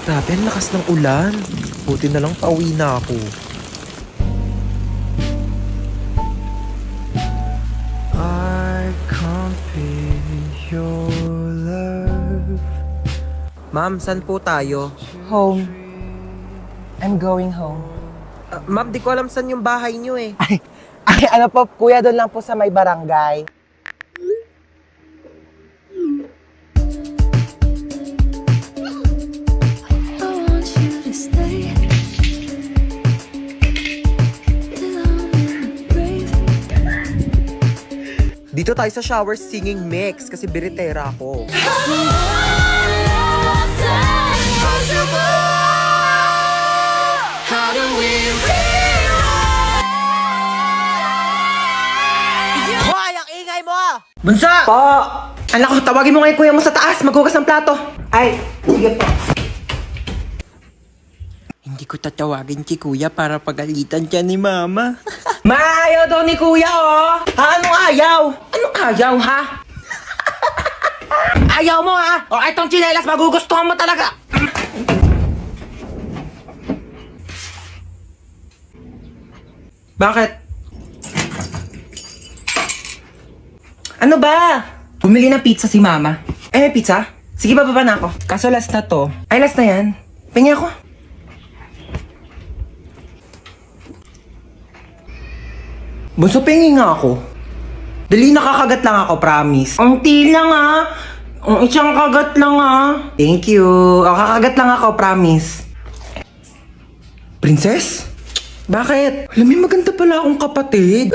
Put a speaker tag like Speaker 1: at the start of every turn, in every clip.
Speaker 1: Grabe, ang lakas ng ulan. Buti na lang pauwi na ako. I can't be your love. Ma'am, saan po tayo?
Speaker 2: Home. I'm going home.
Speaker 1: Ma'am, di ko alam saan yung bahay niyo eh.
Speaker 2: Ay, ano po, kuya, doon lang po sa may barangay.
Speaker 1: Dito tayo sa shower singing mix kasi biritera ako.
Speaker 2: Hoy, ang ingay mo!
Speaker 1: Bunsa!
Speaker 2: Po! Anak ko, tawagin mo nga yung kuya mo sa taas, maghugas ng plato. Ay, sige po.
Speaker 1: Hindi ko tatawagin si kuya para pagalitan siya ni mama.
Speaker 2: Maayaw daw ni kuya, oh! Ha, anong ayaw? Anong ayaw, ha? Ayaw mo, ha? O, itong tsinelas, magugustuhan mo talaga. Bakit? Ano ba? Bumili ng pizza si mama. Eh, pizza? Sige, bababa na ako. Kaso last na to. Ay, last na yan. Pingi ako. Bunso, pingi nga ako. Dali, nakakagat lang ako, promise. Ang til lang, ha? Ang isang kagat lang, ha? Thank you. Kakagat lang ako, promise. Princess? Bakit? Alam mo, maganda pala akong kapatid.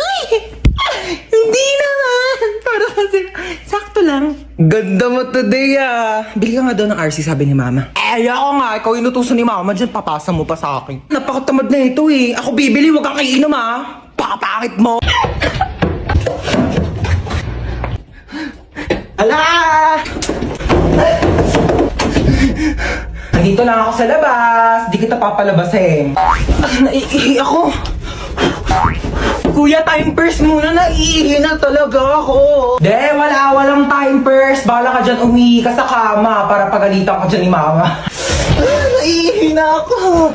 Speaker 2: Hindi naman. Para kasi, sakto lang. Ganda mo today, ah. Bili ka nga daw ng RC, sabi ni mama. Eh, ako nga. Ikaw inutusan ni mama dyan, papasa mo pa sa akin. Napakatamad na ito, eh. Ako bibili, wag kang kainom, ah. Pakapangit mo. Ala! Nandito lang ako sa labas. Di kita papalabasin. Naiihi ako. Kuya, time purse muna. Naiihi na talaga ako. Walang time purse. Bala ka dyan, umihi ka sa kama para pagalitan ko dyan ni mama. Naiihi na ako.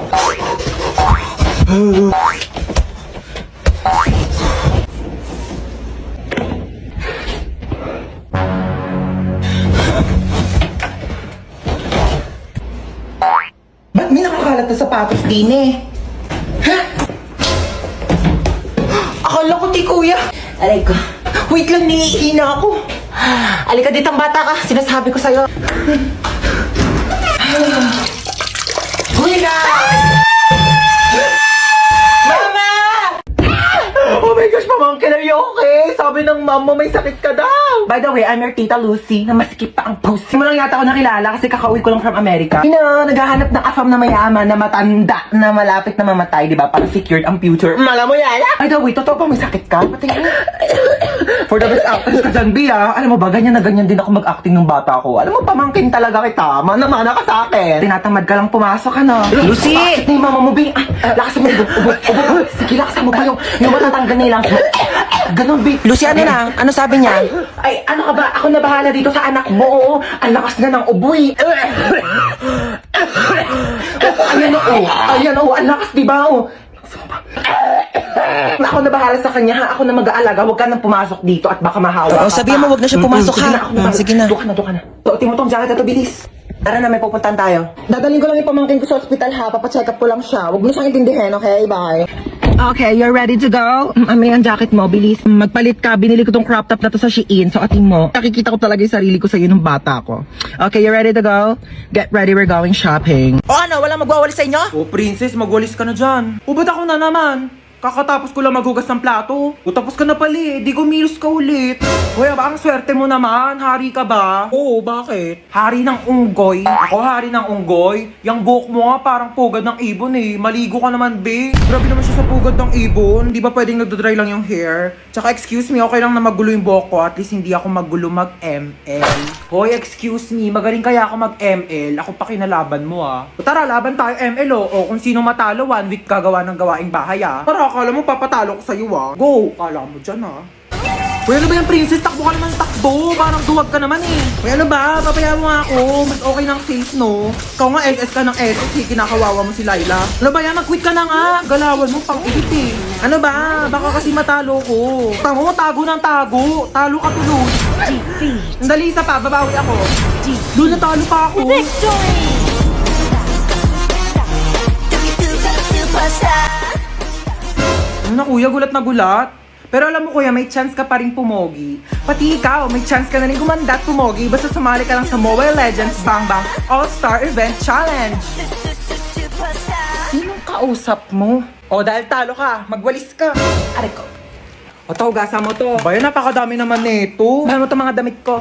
Speaker 2: Ba't may nakakalat na sapatos din eh? Ha? Akala ko ti kuya. Aray ko. Wait lang, niihi na ako. Alika ditang bata ka. Sinasabi ko sa'yo. Kuya! Mama! Oh my gosh, pamangkin, are you okay? Sabi ng mama may sakit ka daw. By the way, I'm your tita Lucy na masikip pa ang pussy. Mo lang yata ako nakilala kasi kakauwi ko lang from America. Naghahanap ng afam na mayaman na matanda na malapit na mamatay, di ba? Para secured ang future. Mala mo yan, ah? By the way, totoo pa may sakit ka? Patingin. For the best actress ka dyan, B, ah. Alam mo ba, ganyan na ganyan din ako mag-acting nung bata ko. Alam mo, pamangkin talaga kita. Mana-mana ka sa akin. Tinatamad ka lang pumasok, ano? Lucy! Bakit ni mama mo, B? Lakas mo, ubo. Sige, lakas mo pa yung matatanggal nilang. Ganon, B.
Speaker 3: Lucy, ano na? Ano sabi niya?
Speaker 2: Ay, ano ka ba? Ako na bahala dito sa anak mo. Oo, ang lakas na ng uboy. Ayan, ang lakas, diba? Ako na bahala sa kanya, ha? Ako na mag-aalaga. Huwag ka nang pumasok dito at baka mahawa ka.
Speaker 3: Sabihin mo, huwag na siya pumasok,
Speaker 2: Sige
Speaker 3: ha?
Speaker 2: na, ako na.
Speaker 3: Sige na.
Speaker 2: Doon ka na. Tuotin mo tong jacket at bilis. Tara na, may pupuntahan tayo. Dadalhin ko lang yung pamangkin ko sa ospital, ha? Papacheck up ko lang siya. Huwag mo siyang intindihin, okay? Bye. Okay, you're ready to go? May ang jacket mo, bilis. Magpalit ka, binili ko tong crop top na to sa Shein. So, atin mo. Nakikita ko talaga yung sarili ko sa'yo nung bata ko. Okay, you ready to go? Get ready, we're going shopping.
Speaker 3: O ano, walang magwawalis sa inyo?
Speaker 2: Oh, princess, magwalis ka na dyan. O, ba't ako na naman? Kakatapos ko lang maghugas ng plato. O, tapos ka na pala eh. Di kumilos ka ulit. Kuya, ba ang swerte mo naman? Hari ka ba? Oo, bakit? Hari ng unggoy. Ako hari ng unggoy? Yang buhok mo nga parang pugad ng ibon eh. Maligo ka naman, be. Grabe naman siya sa pugad ng ibon. Di ba pwedeng nagdodry lang yung hair? Tsaka excuse me, okay lang na magulo yung buhok ko. At least hindi ako magulo mag-ML. Hoy, excuse me. Magaling kaya ako mag-ML. Ako pa kinalaban mo ah. O tara, laban tayo ML oh. O kung sino matalo, 1 week gagawa ng gawaing bahay ah. Tara, akala mo papatalo ko sa'yo ah. Go! Akala mo dyan ah. Uy, ano ba yung princess? Takbo ka naman takbo. Parang duwag ka naman eh. Uy, ano ba? Papaya mo nga ako. Mas okay ng safe, no? Ikaw nga SS ka ng SS eh. Kinakawawa mo si Laila. Ano ba yan? Mag-quit ka na nga. Galawan mo pang edit eh. Ano ba? Baka kasi matalo ko. Tamo, tago ng tago. Talo ka tuloy. Sandali, isa pa. Babawi ako. Doon natalo pa ako. Ano na kuya? Gulat na gulat. Pero alam mo kuya, may chance ka pa rin pumogi. Pati ikaw, may chance ka na rin gumanda at pumogi basta sumali ka lang sa Mobile Legends Bang Bang All-Star Event Challenge. Sinong kausap mo? O dahil talo ka, magwalis ka. Aray ko. O to, gasa mo to. Bayan, napakadami naman nito. Bayan mo to mga damit ko.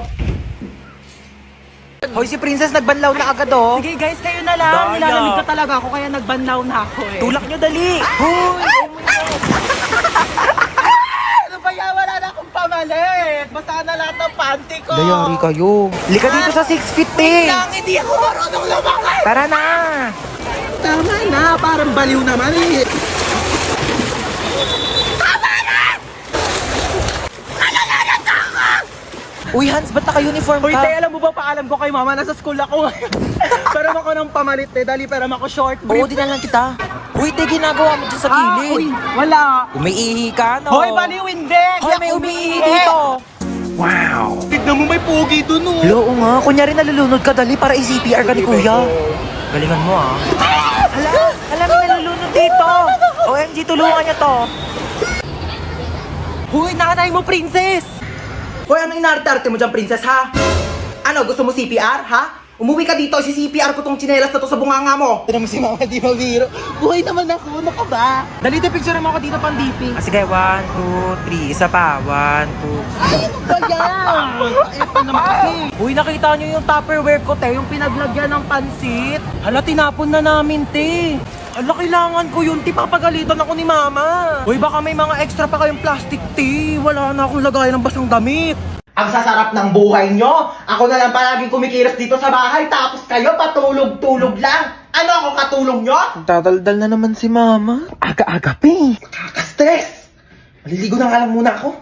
Speaker 3: Hoy, si Princess nagbanlaw na agad oh.
Speaker 2: Sige guys, kayo na lang.
Speaker 3: Daya.
Speaker 2: Nilalamig ka talaga ako kaya nagbanlaw na ako eh.
Speaker 3: Tulak nyo dali.
Speaker 2: Hoy! Ano ba yan? Wala na akong pamalit. Basta na lahat ng panty ko.
Speaker 3: Dayari kayo. Lika dito sa 6 feet eh.
Speaker 2: Lang, hindi ako marunong lumakay.
Speaker 3: Tara na.
Speaker 2: Tama na, parang baliw naman eh.
Speaker 3: Uy, Hans, ba't naka-uniform
Speaker 2: Uy,
Speaker 3: ka?
Speaker 2: te, alam mo ba, paalam ko kay mama, nasa school ako ngayon. Pero ako ng pamalit, te, dali, pero ako short
Speaker 3: Oo,
Speaker 2: brief.
Speaker 3: din na lang kita. Uy, te, ginagawa mo dyan sa gilid.
Speaker 2: Uy, wala.
Speaker 3: Umiihi ka, no?
Speaker 2: Hoy, baliw, hindi.
Speaker 3: Hoy, may umiihi dito.
Speaker 2: Tignan mo, may pogi dun, oh.
Speaker 3: Oo nga, kunyari nalulunod ka, dali para i-CPR ka ni kuya. Galingan mo ah. Hala, may nalulunod dito. OMG, tulungan niya to. Huy, nanay mo, princess.
Speaker 2: Hoy, ano inarte-arte mo dyan, princess, ha? Ano, gusto mo CPR, ha? Umuwi ka dito, si-CPR ko tong tsinelas na to sa bunganga mo. Tignan mo si mama, di mabiro. Buhay naman ako, ano ka ba? Dali, te, picture mo ako dito, pandipi.
Speaker 3: Ah, sige, 1, 2, 3. Isa pa. 1, 2.
Speaker 2: Ay, ano ba yan? Ito naman kasi.
Speaker 3: Uy, nakita niyo yung Tupperware ko, te.
Speaker 2: Yung pinaglagyan ng pansit.
Speaker 3: Hala, tinapon na namin, te.
Speaker 2: Ala, kailangan ko yun, ti, papagalitan ako ni mama.
Speaker 3: Uy, baka may mga extra pa kayong plastic, te. Wala na akong lagayan ng basang damit.
Speaker 2: Ang sasarap ng buhay nyo. Ako na lang palaging kumikilos dito sa bahay, tapos kayo patulog-tulog lang. Ano ako katulong nyo?
Speaker 3: Dadaldal na naman si mama.
Speaker 2: Aga-aga, pe. Nakaka-stress. Maliligo na nga lang muna ako.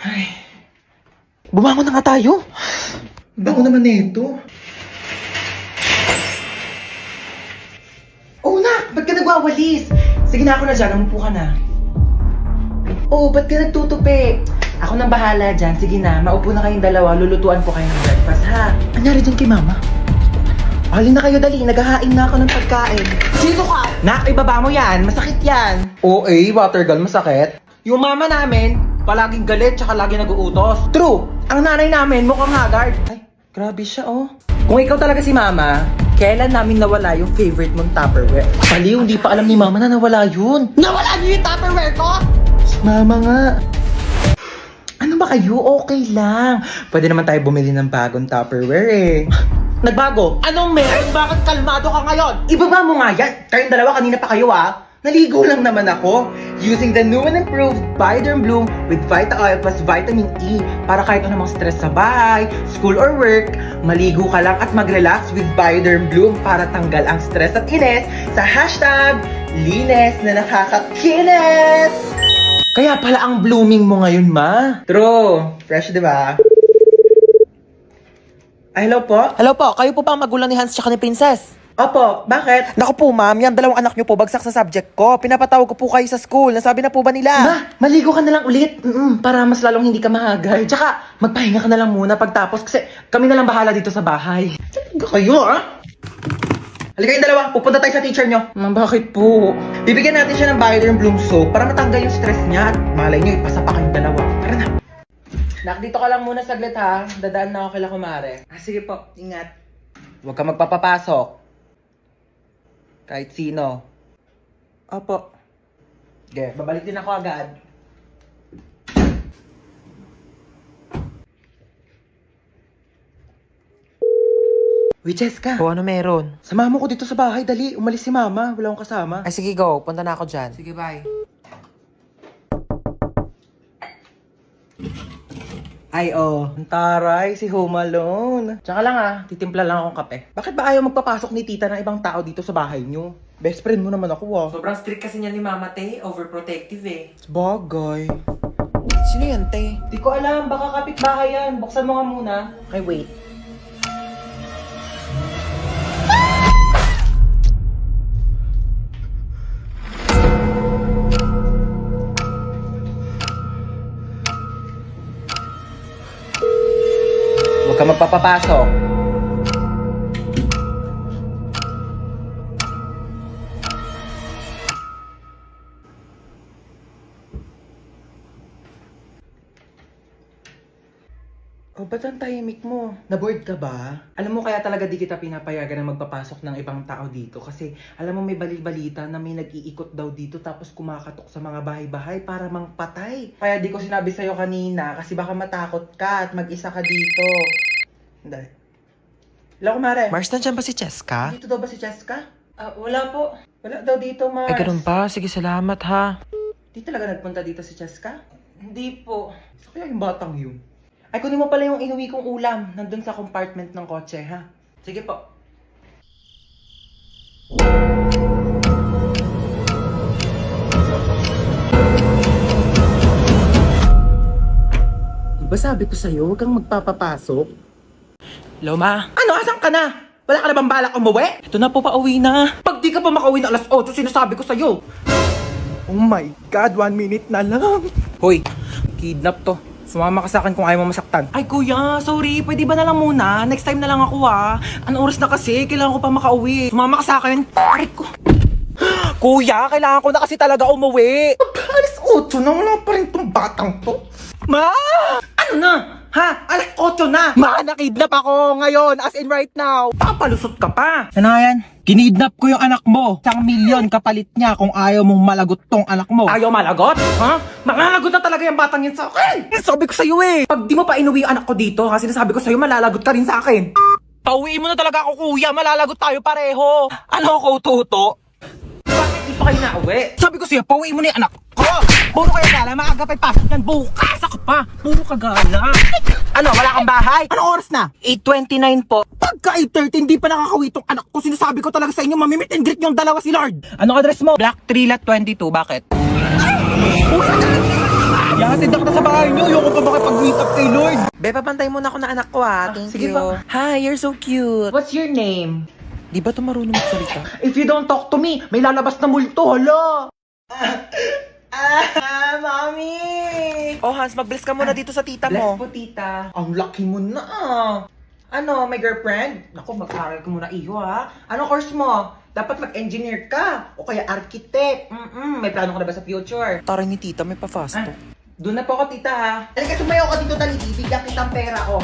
Speaker 2: Ay.
Speaker 3: Bumangon na nga tayo.
Speaker 2: Bago naman nito. Oh, nak! Ba't ka nagwawalis? Sige na, ako na dyan. Umupo ka na. Oh, ba't ka nagtutupi? Ako nang bahala dyan. Sige na, maupo na kayong dalawa. Lulutuan ko kayo ng breakfast, ha? Anyari dyan kay mama? Alin na kayo, dali. Naghahain na ako ng pagkain. Sino ka? Nak, ibaba mo yan. Masakit yan. Oo, water gun, masakit. Yung mama namin, palaging galit tsaka lagi nag-uutos. True. Ang nanay namin, mukhang haggard. Ay, grabe siya, oh. Kung ikaw talaga si mama, kailan namin nawala yung favorite mong Tupperware? Baliw, hindi pa alam ni mama na nawala yun. Nawala niyo yung Tupperware ko? Mama nga. Ano ba kayo? Okay lang. Pwede naman tayo bumili ng bagong Tupperware eh. Nagbago? Anong meron? Bakit kalmado ka ngayon? Ibaba mo nga yan. Kayong dalawa, kanina pa kayo ah. Naligo lang naman ako. Using the new and improved Bioderm Bloom with Vita Oil plus Vitamin E. Para kahit anong stress sa bahay, school or work, maligo ka lang at mag-relax with Bioderm Bloom para tanggal ang stress at ines sa hashtag linis na nakakakinis. Kaya pala ang blooming mo ngayon, ma. True. Fresh, di ba? Ay, hello po?
Speaker 3: Hello po, kayo po ba ang magulang ni Hans tsaka ni Princess?
Speaker 2: Opo, bakit?
Speaker 3: Naku po ma'am, yan dalawang anak nyo po bagsak sa subject ko. Pinapatawag ko po kayo sa school. Nasabi na po ba nila?
Speaker 2: Ma, maligo ka na lang ulit. Para mas lalong hindi ka mahagal. Tsaka, magpahinga ka na lang muna pagtapos kasi kami na lang bahala dito sa bahay. Talaga kayo, ah? Halika kayong dalawa, pupunta tayo sa teacher nyo. Ma, bakit po? Bibigyan natin siya ng Bioderm Bloom soap para matanggal yung stress niya at malay nyo, ipasa pa kayong dalawa. Tara na. Nak, dito ka lang muna saglit ha. Dadaan na ako kila kumare. Sige po, ingat. Huwag ka magpapapasok. Kahit sino. Opo. Okay, babalik din ako agad. Uy, Jessica.
Speaker 3: O ano meron?
Speaker 2: Samahan mo ko dito sa bahay, dali. Umalis si mama, wala akong kasama.
Speaker 3: Ay sige go, punta na ako dyan.
Speaker 2: Sige, bye. Ay, oh. Ang taray, si Home Alone. Tsaka lang ah, titimpla lang akong kape. Bakit ba ayaw magpapasok ni tita ng ibang tao dito sa bahay nyo? Best friend mo naman ako ah.
Speaker 3: Sobrang strict kasi niya ni Mama Te, overprotective eh.
Speaker 2: Bagay.
Speaker 1: Sino yan, te?
Speaker 2: Di ko alam, baka kapitbahay yan. Buksan mo nga muna. Okay, wait. Huwag ka magpapapasok. Oh, ba't ang tahimik mo? Na-bored ka ba? Alam mo kaya talaga di kita pinapayagan na magpapasok ng ibang tao dito kasi alam mo may balita na may nag-iikot daw dito tapos kumakatok sa mga bahay-bahay para mangpatay. Kaya di ko sinabi sa'yo kanina kasi baka matakot ka at mag-isa ka dito. Dali. Hello, kumare.
Speaker 1: Mars, nandiyan ba si Cheska?
Speaker 2: Dito daw ba si Cheska? Wala po. Wala daw dito, Mars.
Speaker 1: Ay, ganun ba? Sige, salamat ha.
Speaker 2: Di talaga nagpunta dito si Cheska? Hindi po. So kaya yung batang yun? Ay, kunin mo pala yung inuwi kong ulam. Nandun sa compartment ng kotse, ha? Sige po. Diba sabi ko sa'yo, huwag kang magpapapasok?
Speaker 3: Hello, ma.
Speaker 2: Ano, asan ka na? Wala ka na bang balak umuwi?
Speaker 3: Ito na po, pauwi na.
Speaker 2: Pag di ka pa makauwi na alas 8, sinasabi ko sa'yo. Oh my God, 1 minute na lang.
Speaker 3: Hoy, kidnap to. Sumama ka sa akin kung ayaw mo masaktan. Ay, kuya, sorry. Pwede ba na lang muna? Next time na lang ako, ah. Anong oras na kasi? Kailangan ko pa makauwi. Sumama ka sa akin. Aray ko. Kuya, kailangan ko na kasi talaga umuwi.
Speaker 2: Alas 8 na, wala pa rin tong batang to.
Speaker 3: Ma!
Speaker 2: Ano na? Ha? Alas 8 na!
Speaker 3: Ma, nakidnap ako ngayon, as in right now.
Speaker 2: Papalusot ka pa!
Speaker 3: Ano nga yan? Kinidnap ko yung anak mo. 1,000,000 kapalit niya kung ayaw mong malagot tong anak mo.
Speaker 2: Ayaw malagot? Ha? Malalagot na talaga yung batang yun sa akin!
Speaker 3: Sabi ko sa'yo eh.
Speaker 2: Pag di mo pa inuwi yung anak ko dito, kasi sinasabi ko sa'yo, malalagot ka rin sa akin.
Speaker 3: Pauwiin mo na talaga ako, kuya. Malalagot tayo pareho. Ano ako, tuto?
Speaker 2: Bakit di pa kayo nauwi?
Speaker 3: Sabi ko sa'yo, pauwiin mo na yung anak ko. Puro kayo gala, maaga pa'y pasok yan. Bukas ako pa. Puro ka gala. Ano, wala kang bahay? Anong oras na? 8:29 po. Pagka 8:30, hindi pa nakakawi tong anak ko. Sinasabi ko talaga sa inyo, mamimit and greet yung dalawa si Lord. Anong address mo? Black 3 lot 22, bakit? Yahatid ako na sa bahay niyo. Ayoko pa makipag-meet up kay Lord.
Speaker 1: Be, papantay muna ako na anak ko ha. Thank
Speaker 2: sige
Speaker 1: you.
Speaker 2: pa.
Speaker 1: Hi, you're so cute.
Speaker 2: What's your name?
Speaker 1: Di ba ito marunong magsalita?
Speaker 2: If you don't talk to me, may lalabas na multo, hala! Mami!
Speaker 1: Oh, Hans, mag-bless ka muna dito sa tita
Speaker 2: Bless
Speaker 1: mo.
Speaker 2: po, tita. Ang laki mo na ah. Ano, may girlfriend? Naku, mag-aral ka muna iyo ha. Anong course mo? Dapat mag-engineer ka. O kaya architect. May plano ka na ba sa future?
Speaker 1: Taray ni tita, may pa-fast talk.
Speaker 2: Doon na po ako, tita ha. Halika, sumayaw ka dito, dali. Bibigyan kitang pera, oh.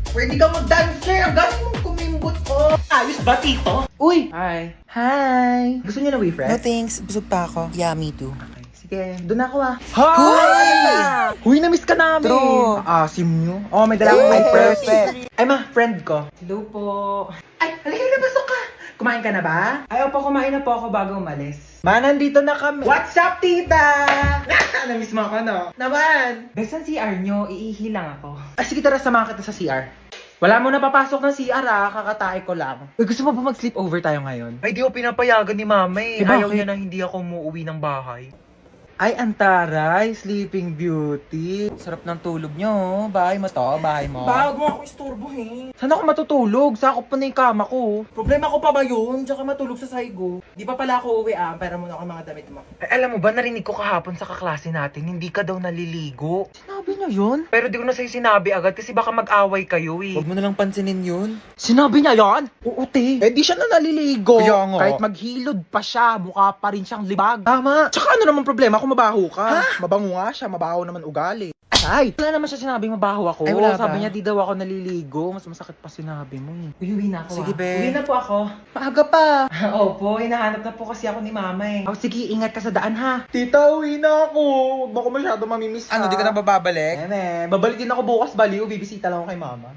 Speaker 2: Pwede ka mag-dancer. Ang galing mong kumimbot, oh. Ayos ba, tito? Uy!
Speaker 3: Hi.
Speaker 2: Hi! Gusto niyo na
Speaker 1: No
Speaker 2: boyfriend?
Speaker 1: thanks, busog pa ako. Yeah, me too.
Speaker 2: Sige, doon ako ah.
Speaker 1: Hi!
Speaker 2: Huy, na-miss ka namin!
Speaker 1: True.
Speaker 2: Asim nyo. Oh, may dala akong
Speaker 1: Yes.
Speaker 2: perfect. Ay ma, friend ko. Hello po. Ay, halika na, pasok ka. Kumain ka na ba? Ay, opo, kumain na po ako bago umalis. Ma, nandito na kami. What's up, tita? Na-miss mo ako, no? Naman. Besan CR nyo, iihi lang ako. Ay, sige, tara, samahan kita sa CR. Wala mo na papasok ng CR ah, kakatae ko lang. Uy, gusto mo ba mag-sleepover tayo ngayon?
Speaker 3: Ay, di ko pinapayagan ni mama eh.
Speaker 2: Eh, bakit?
Speaker 3: Ayaw niya na hindi ako umuwi ng bahay.
Speaker 2: Ay, antaray, Sleeping Beauty.
Speaker 1: Sarap ng tulog nyo. Oh. Bahay mo to, bahay mo.
Speaker 3: Bago ako istorbohin.
Speaker 2: Saan ako matutulog? Sakop pa na yung kama ko.
Speaker 3: Problema ko pa ba yun? Tsaka matulog sa saigo. Di pa pala ako uwi ah. Pera muna ako mga damit mo.
Speaker 2: Ay, alam mo ba, narinig ko kahapon sa kaklase natin, hindi ka daw naliligo. Sinabi niya yun? Pero di ko na sa'yo sinabi agad kasi baka mag-away kayo eh.
Speaker 1: Huwag mo na lang pansinin yun.
Speaker 2: Sinabi niya yan? Oo, te. Eh, di siya na naliligo.
Speaker 1: Kaya nga.
Speaker 2: Kahit maghilod pa siya, mukha pa rin siyang libag. Tama. Tsaka ano naman problema kung mabaho ka? Mabango nga siya, mabaho naman ugali. Ay, wala naman siya sinabing mabaho ako.
Speaker 1: Ay, wala ba?
Speaker 2: Sabi niya di daw ako naliligo. Mas masakit pa sinabi mo eh. Uwi na ako
Speaker 1: Sige, be.
Speaker 2: Uwi na po ako. Maaga pa. Opo, hinahanap na po kasi ako ni mama eh. Oh, sige, ingat ka sa daan ha. Tita, uwi na ako. Huwag mo ko masyado mamimiss
Speaker 1: Ano, di ka na bababalik?
Speaker 2: babalik din ako bukas, baliw. Bibisita lang ako kay mama.